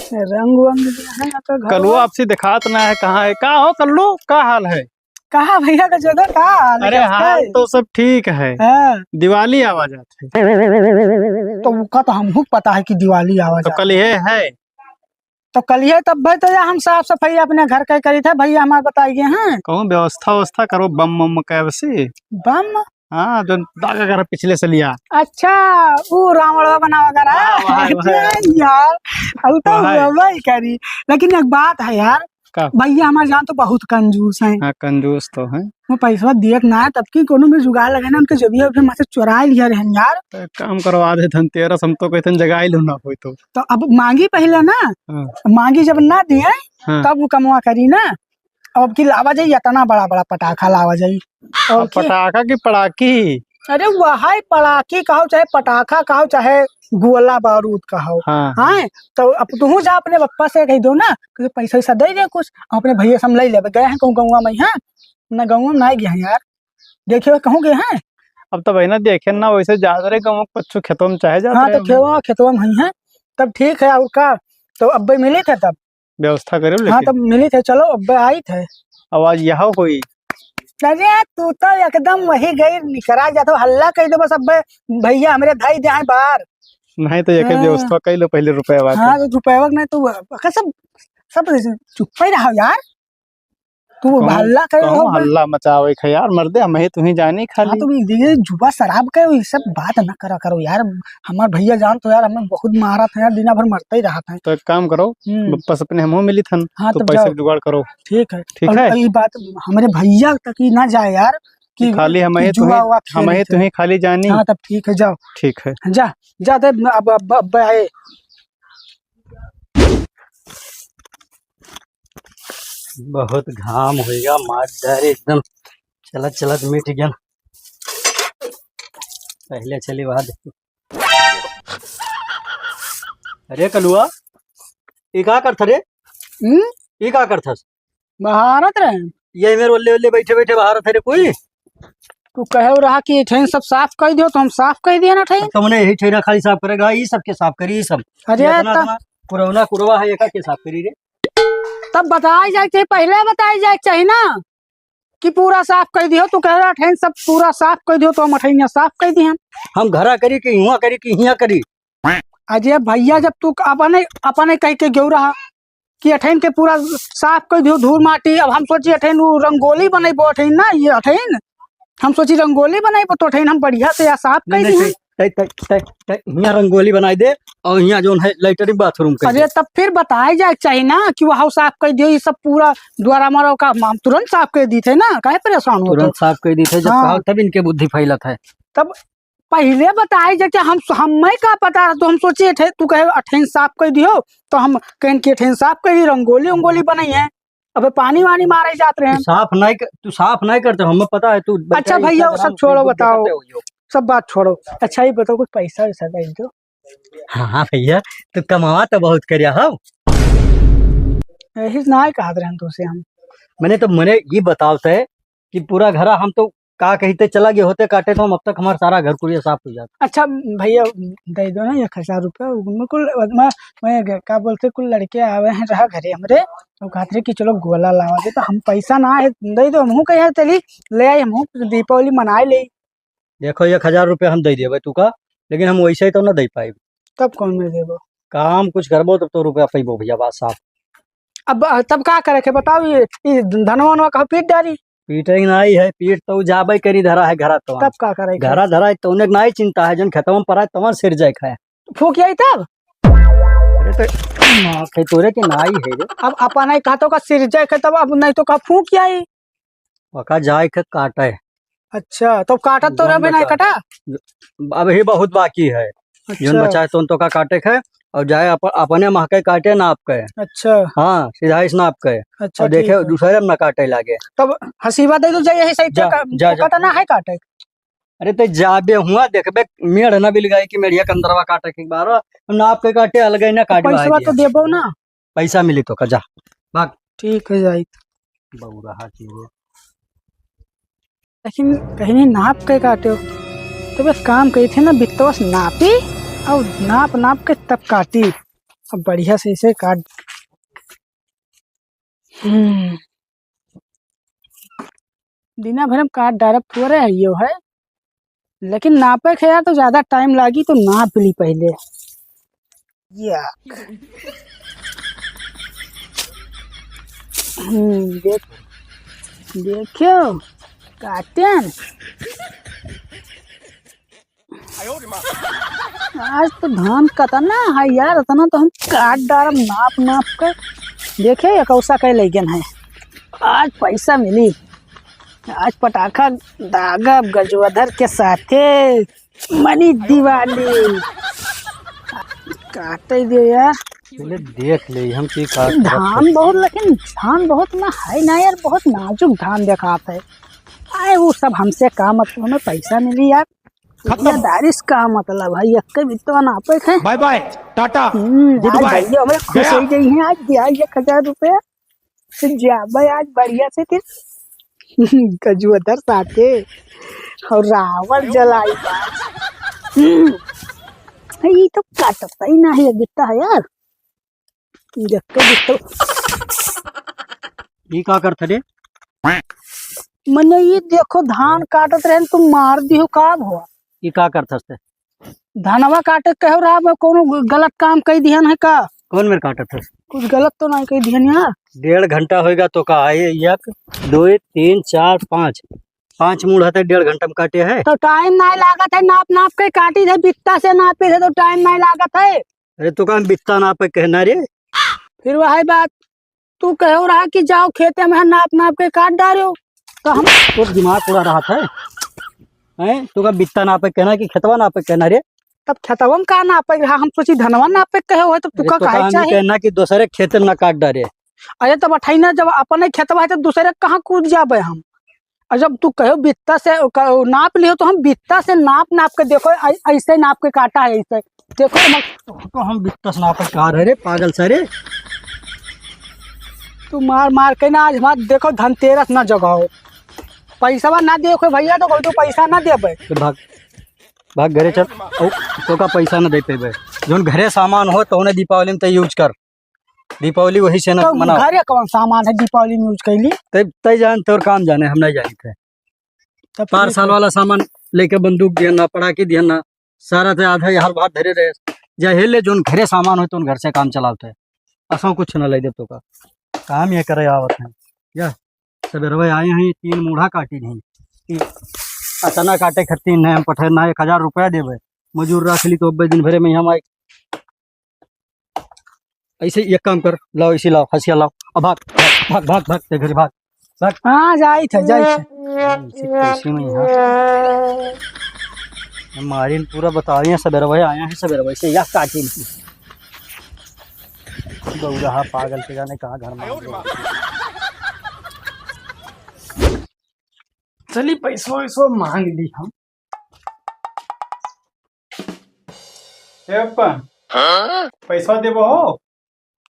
रंग वंग है ना तो कल्लू आपसे दिखात ना है, कहाँ है? का हो कल्लू, का हाल है? कहा भैया का जगह का अरे हाल तो सब ठीक है। हाँ। दिवाली आवाज आती है तो उनका तो हमको पता है कि दिवाली आवाज तो कल ये है। तो कल ये तब भाई तो हम साफ सफाई अपने घर का करी थे भैया हमारे बताइए हैं कहूँ व्यवस्था करो बम बम कैसे। बम। हाँ जो दागा कर पिछले से लिया। अच्छा वो रावण बना वाह, वगैरह यार अब तो वाह। वही करी। लेकिन एक बात है यार, का? भैया हमारे जान तो बहुत कंजूस हैं। हाँ कंजूस तो है। वो पैसा दिए ना है, तब की कोनो में जुगाड़ लगे ना उनके जबिया उठे से चुरा लिया रहन यार। तो एक काम करो, आधे धनतेरस हम तो कहते जगा ही लूना हो तो। अब मांगी पहले ना। हाँ। मांगी जब ना दिए हाँ। तब वो कमवा करी ना। अब की लावा जाई इतना बड़ा बड़ा पटाखा लावा जाई। और पटाखा की पड़ाकी। अरे वह पटाखी कहो चाहे पटाखा कहो चाहे गोला बारूद कहो। हाँ। हाँ तो अब तू जा अपने पप्पा से कह दो ना कि पैसा वैसा दे दे कुछ, अपने भैया से हम ले ले गए हैं कहूँ गौवा में। हाँ ना गौवा में ना गए हैं यार, देखिए कहूँ गए हैं। अब तो भाई ना देखे ना वैसे जा रहे गाँव पच्चू खेतों में चाहे जाते। हाँ तो खेतवा में है तब ठीक है। और का तो अब्बे मिले थे तब व्यवस्था करे। हाँ तब मिले थे, चलो अब्बे आई थे। आवाज यह हुई। अरे तू तो एकदम वही गई निकरा जाता हल्ला कह दो बस अब्बे भैया हमारे धाई दे बाहर। नहीं तो एक व्यवस्था कर लो पहले रुपए। हाँ तो रुपए नहीं तो सब सब चुप ही रहो यार। तू हल्ला करो हल्ला मचावे खे यार मर्दे हम ही तुम्हें जानी खाली। हाँ तो ये जुबा शराब का ये सब बात ना करा करो यार। हमारे भैया जान तो यार हमें बहुत मारा था यार, दिन भर मरते ही रहा था। तो एक काम करो बस अपने हम मिली थन। हाँ तो पैसे जुगाड़ करो। ठीक है ठीक है। ये बात हमारे भैया तक ही ना जाए यार कि खाली हम तुम्हें खाली जानी। हाँ तब ठीक है जाओ। ठीक है जा जा अब आए। बहुत घाम होएगा मार डर एकदम चलत चलत मिट गया। पहले चली बाद। अरे कलुआ ये का करथ रे? ये का करथस? बहारत रहे ये मेरे ओल्ले ओल्ले बैठे बैठे बाहर थे रे कोई। तू कहे रहा कि ठेन सब साफ कर दियो तो हम साफ कर दिया ना ठेन। तुमने यही ठेना खाली साफ करेगा, ये सबके साफ करी सब। अरे पुरौना कुरवा है एक के साफ करी रे। तब बताई जाए चाहिए, पहले बताई जाए चाहिए ना कि पूरा साफ कर दियो। तू कह रहा ठेन सब पूरा साफ कर दियो तो हम अठैनिया साफ कर दिए। हम घरा करी कि हुआ करी कि हिया करी। अजय भैया जब तू अपने कह के गयो रहा कि अठैन के पूरा साफ कर दियो धूल माटी। अब हम सोची अठैन रंगोली बनेबो अठैन ना ये अठैन हम सोची रंगोली बनाई तो अठैन हम बढ़िया से साफ कर दिए। यहाँ रंगोली बनाई दे और यहाँ जो है लैट्रिन बाथरूम कर। अरे तब फिर बताया जाए चाहिए ना कि वहाँ साफ कर दियो। ये सब पूरा द्वारा मारो का हम तुरंत साफ कर दी थे ना, काहे परेशान हो? तुरंत साफ कर दी थे जब कहा तब इनके बुद्धि फैलत है। तब पहले बताया जाए हम हमें का पता तो हम सोचे थे तू कहे अठैन साफ कर दियो तो हम कहें कि अठैन साफ कर दी रंगोली उंगोली बनाई है। अब पानी वानी मारे जाते रहे। तू साफ नहीं करते हमें पता है तू। अच्छा भैया वो सब छोड़ो, बताओ सब बात छोड़ो। अच्छा ये बताओ कुछ पैसा वैसा दे दो। हाँ भैया तू कमावा तो बहुत करिया हो। यही ना कहा रहे तुमसे हम। मैंने ये बताते कि पूरा घर हम तो का कहते चला गए होते काटे तो हम अब तक हमारा सारा घर पूरा साफ हो जाता। अच्छा भैया दे दो ना 1000 रुपया। कुल मैं क्या बोलते कुल लड़के आवे हैं रहा घरे हमरे तो कहते कि चलो गोला लावा दे तो हम पैसा ना है दे दो। हम कहे चली ले आई हम दीपावली मनाए ले। देखो 1000 रुपया हम दे देवे तू का, लेकिन हम वैसे ही तो ना दे पाए। तब कौन में देबो? काम कुछ करबो तब तो रुपया पैबो भैया बात साफ। अब तब का करे के बताओ? ये धनवा कहो पीट डाली। पीटे नहीं है पीट तो जाबे करी धरा है घरा तो। तब का करे घरा धरा है तो उन्हें नहीं चिंता है जन खेतों में पड़ा है तमन सिर जाए खाए फूक आई तब। अरे तो तोरे के नाई है रे। अब अपन नहीं कहतो का सिर जाए के तब अब नहीं तो का फूक आई वका जाए के काटे। अच्छा तो काटा तो रहे नहीं कटा अब ही बहुत बाकी है। जन बचाए तो का काटे है और जाए अपने महके काटे नाप के। अच्छा हाँ सीधा इस नाप के। अच्छा और देखे दूसरे में न काटे लागे तब हसीबा दे दो जाइए सही काटा ना है काटे। अरे तो जाबे हुआ देखबे मेढ़ ना बिल गए कि मेढ़िया कंदरवा काटे के बार नाप के काटे अलग ही ना काटे। पैसा तो देबो ना? पैसा मिली तो का जा भाग। ठीक है जाई बहु रहा चीज लेकिन कहीं नाप के काटे तो बस काम कही थे ना बित्तवस नापी और नाप के तब काटी। अब बढ़िया से इसे काट। दिना भर में काट डायरेक्ट थोड़े है ये है, लेकिन नापे के यार तो ज्यादा टाइम लागी तो नाप ली पहले। या देख देखियो काटे आज तो धान कतना है यार, इतना तो हम काट डाल नाप नाप कर। देखे एक औसा कह लेकिन है आज पैसा मिली, आज पटाखा दागब गजवधर के साथे मनी दिवाली। काटे दे यार, पहले देख ले हम की काट। धान बहुत, लेकिन धान बहुत ना है ना यार, बहुत नाजुक धान दिखाता है। आए वो सब हमसे का मतलब, हमें पैसा मिली यार, दारिश का मतलब है। एक बित्तो नापे है। Bye bye tata goodbye. भैया हमें खुश हो गई है आज, दिया 1000 रुपया जाबे आज बढ़िया से। फिर गजवधर साथे और रावण जलाई ये तो काटता ही ना है, दिखता है यार। ये का करते रे? मैंने ये देखो धान काटत रहे तुम मार दियो का हुआ। ये का करते? धनवा काटे कहो रहा मैं कोनो गलत काम कही दिहन है का? कौन मेरे काटत है? कुछ गलत तो नहीं कही दिहन यार। 1.5 घंटा होएगा तो का है? 1 2 3 4 5 मूड है, 1.5 घंटा में काटे है। तो टाइम नहीं लागत है, नाप नाप के काटी थे, बित्ता से नापे थे तो टाइम नहीं लागत है। अरे तो काम बित्ता नाप के कहना रे? फिर वही बात तू कहो रहा कि जाओ खेते में नाप नाप के काट डालो तो हम तो दिमाग पूरा रहा था हैं? तो का बित्ता नापे कहना कि खेतवा नापे कहना रे? तब खेतवा में का नापे रहा, हम सोची धनवा नापे कहो है तो तू का काहे चाहिए कहना कि दूसरे खेत में ना काट डाले। अरे तब अठाई जब अपने खेतवा है तो दूसरे कहाँ कूद जाबे हम। और जब तू कहो बित्ता से नाप लियो तो हम बित्ता से नाप नाप के देखो ऐसे नाप के काटा है ऐसे देखो। तो हम बित्ता से नाप कहा रहे रे पागल सारे? तू मार मार के ना आज हमार देखो धनतेरस ना जगाओ, पैसा ना देखो भैया तो कोई तो पैसा ना दे। भाग भाग घरे चल। तो का पैसा ना दे पेबे, जो घरे सामान हो तो उन्हें दीपावली में यूज कर। दीपावली वही से ना तो मनाओ। घरे कौन सामान है दीपावली में यूज कैली? तय जानते और काम जाने, हम नहीं जानते। तब पार्सल वाला सामान लेके बंदूक दिया पटाखे दिया सारा थे आधा हर बात धरे रहे जहे ले जो घरे सामान हो तो घर से काम चलाते असो कुछ न ले दे। तो का काम ये करे आवत है या सवेरे आए हैं 3 मूढ़ा काटी नहीं अचानक काटे खत्ती न पठे ना 1000 रुपया देवे मजूर रख ली तो 90 दिन भरे में हम आए। ऐसे एक काम कर, लाओ इसी लाओ हसिया लाओ, अब भाग भाग भाग भाग ते घर भाग भाग। हाँ जाई थे कैसे में यहाँ हमारी पूरा बता रही है। सवेरे भाई आया है सवेरे भाई से या काटी गौरा पागल के जाने कहाँ घर में। चली पैसो वैसो मांग ली हम। पैसा देबो हो?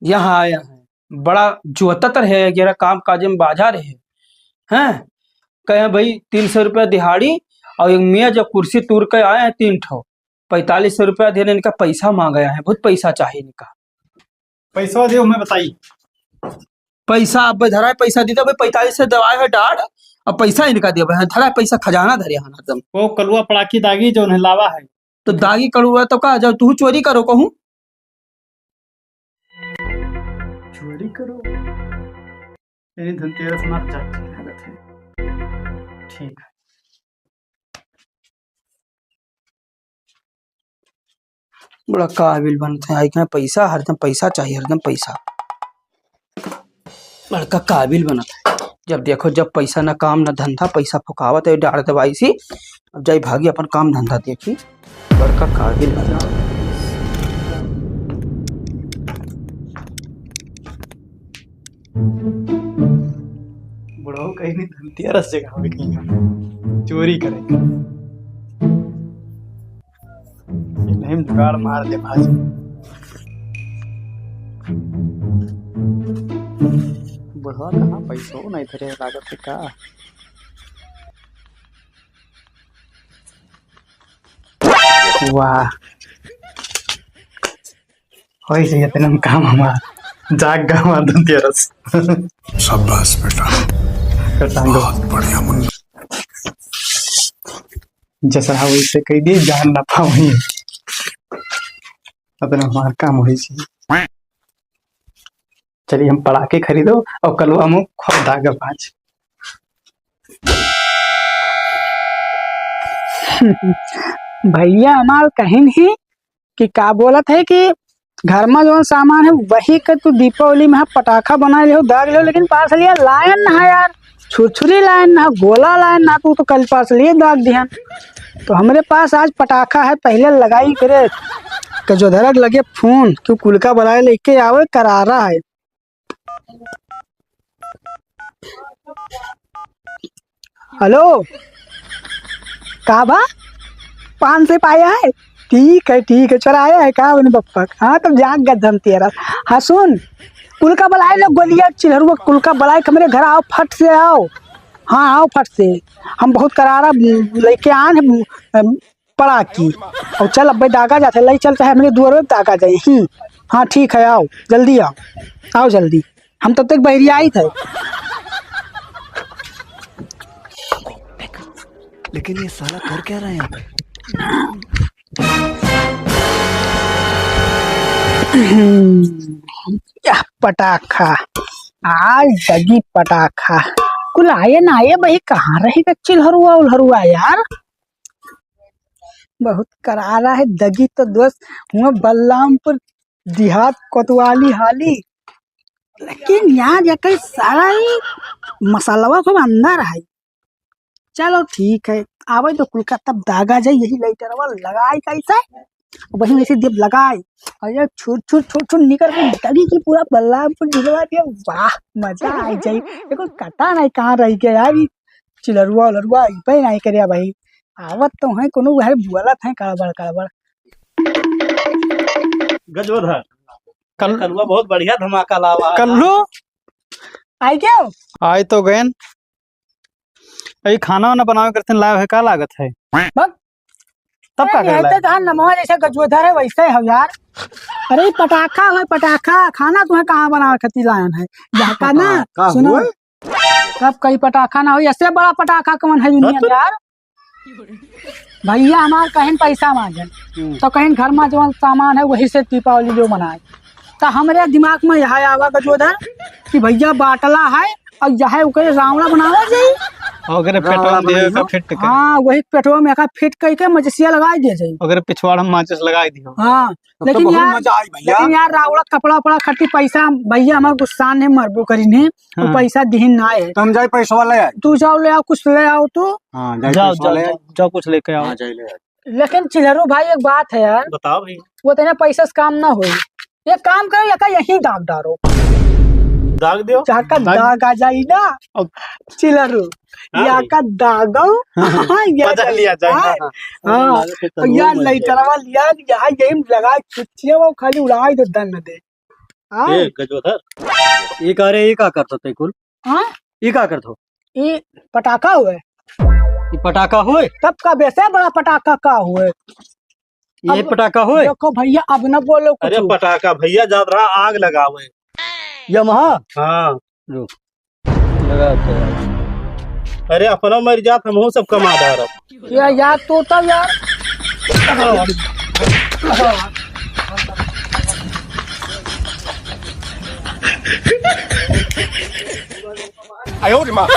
यहाँ आया है बड़ा जुअत्तर है, जरा काम काज में बाझा रहे हैं। कहे भाई 300 रुपया दिहाड़ी और एक मेज और कुर्सी तोड़ के आए हैं 3 ठो, 4500 रुपया देने इनका पैसा मांगा है, बहुत पैसा चाहिए इनका। पैसा दे मैं बताई पैसा अब धरा है, पैसा दे दे भाई 45 से दवाए है डाढ़ और पैसा इनका दे भाई धरा है, पैसा खजाना धरे हन एकदम। वो कलुआ पड़ाकी दागी जो लावा है तो दागी कड़ुआ तो का जब तू चोरी करो कहूँ चोरी करो धनतेरस मार जाती है। ठीक है बड़ा काबिल बनते हैं, पैसा हरदम पैसा चाहिए, हरदम पैसा लड़का काबिल बनता है। जब देखो जब पैसा ना काम ना धंधा, पैसा फुकावत है डार दवाई सी। अब जाई भागी अपन काम धंधा देखी, लड़का काबिल बना। बुढ़ाओ कहीं नहीं धनतेरस जगह में कहीं चोरी करेगा, नहीं जुगाड़ मार दे भाजी। बुढ़वा कहाँ पैसो नहीं धरे लागत है का। वाह वैसे इतना काम हमारा जाग गा हमारा धनतेरस शाबाश बेटा, कटांगो बहुत बढ़िया मुन्ना। जैसा वैसे कह दी जान ना पाओ अपना हमारा काम हो चलिए हम पटाखे खरीदो और कल हम खुद दागा पाँच भैया हमार कहीं नहीं कि का बोलत है कि घर में जो सामान है वही का तू दीपावली में पटाखा बना ले दाग ले, लेकिन पास लिया लायन ना है यार, छुरछुरी लायन ना, गोला लायन ना, तू तो कल पास लिए दाग दिया। तो हमारे पास आज पटाखा है, पहले लगाई करे कि जो धरक लगे फोन क्यों कुलका बनाए लेके आवे करारा है। हेलो का बा 5 से पाया है, ठीक है चल आया है का बने बप्पा। हाँ तो जाग गया धनतेरस। हाँ सुन कुलका बलाए लो गोलिया चिलहरुआ कुलका बलाए के मेरे घर आओ, फट से आओ। हाँ आओ फट से, हम बहुत करारा लेके आन पड़ा की और चल अब दागा जाते ले चलता है मेरे दुआर में दागा जाए। हाँ ठीक है आओ जल्दी आओ, आओ जल्दी, हम तब तक बहरिया आई थे। लेकिन ये साला कर क्या रहा है यहाँ पे? क्या पटाखा आज दगी पटाखा कुल आए ना आए भाई, कहाँ रहेगा चिलहरुआ उलहरुआ यार, बहुत करारा है दगी। तो दोस्त हुआ बलरामपुर देहात कोतवाली हाली, लेकिन यहाँ जाकर सारा ही मसाला सब अंदर है। चलो ठीक है आवे तो कुल का तब दागा जाए, यही लाइटरवा लगाए कैसे वही वैसे देव लगाए और यार छुट निकल के दगी की पूरा बलरामपुर जिला दिया। वाह मजा आ जाए, देखो कटा नहीं कहाँ रह गया यार, चिलरुआ उलरुआ पे नहीं करे भाई। आवत तो है कोनो घर बोलत है कड़बड़ गजोधर कलुआ बहुत बढ़िया धमाका लावा। कल्लू आई क्या आए तो गए अभी खाना वाना बनावे करते लाभ है, का लागत है तब का कर तो जहाँ नमवा जैसे गजोधर है वैसे है यार। अरे पटाखा है पटाखा, खाना तुम्हें कहाँ बना खती लायन है यहाँ का ना। सुनो कब कई पटाखा ना हो, ऐसे बड़ा पटाखा कौन है दुनिया में यार। भैया हमार कहीं पैसा मांगे तो कहीं घर में जो सामान है वही से दीपावली जो मनाए, तो हमारे दिमाग में यह आवा गजोधर कि भैया बाटला है और यह रावड़ा बनावा जाये। अगर पेट्रोल दिए का फिट के हाँ वही पेट्रोल में का फिट करके मजसिया लगा दिया जाये। अगर पिछवाड़ हम माचिस लगा दियो। हाँ लेकिन यार रावड़ा कपड़ा उपड़ा खटी पैसा भैया हमारे गुस्सा ने मरबो करी ने तो पैसा दिहिन ना है। तुम जाए पैसा ले तू जाओ ले आओ कुछ ले आओ तो। जाओ कुछ लेके आओ। लेकिन चिलहरो भाई एक बात है यार, बताओ भाई। वो तेरे पैसा से काम ना हो, ये काम करो या का यही दाग डालो, दाग दियो जाका दाग आ जाई ना चिलहरो या का दागो। मजा लिया जाए। हाँ यार लाइटरवा लिया यहाँ यही लगा खिचिया वो खाली उड़ाई दे दन दे। ए गजोधर ये का रे, ये का करतो ते कुल? हाँ ये का करतो? ये पटाखा हुए, ये पटाखा होए तब का वैसे बड़ा पटाखा का हुए, ये पटाखा होए। देखो भैया अब न बोलो कुछ। अरे पटाखा भैया ज्यादा रहा आग लगावे। यमहा हाँ रुक लगाते हैं। अरे अपना मर जात हम सब कमा दार यार तो तब यार आयो रे माँ।